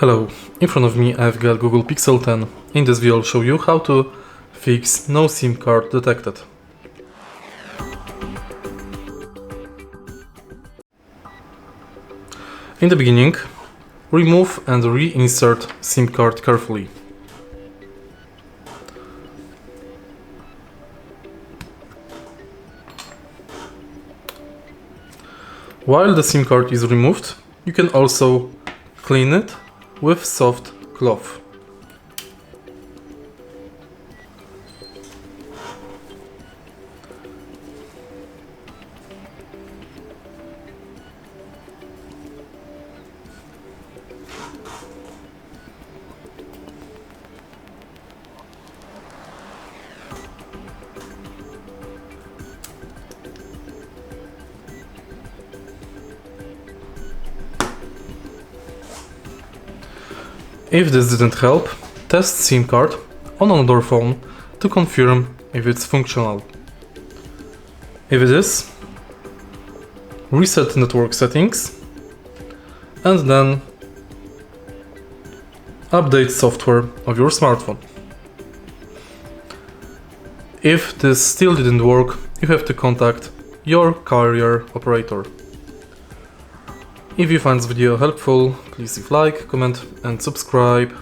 Hello, in front of me I've got Google Pixel 10. In this video I'll show you how to fix no SIM card detected. In the beginning, remove and reinsert SIM card carefully. While the SIM card is removed, you can also clean it with soft cloth. If this didn't help, test SIM card on another phone to confirm if it's functional. If it is, reset network settings and then update software of your smartphone. If this still didn't work, you have to contact your carrier operator. If you find this video helpful, please leave like, comment and subscribe.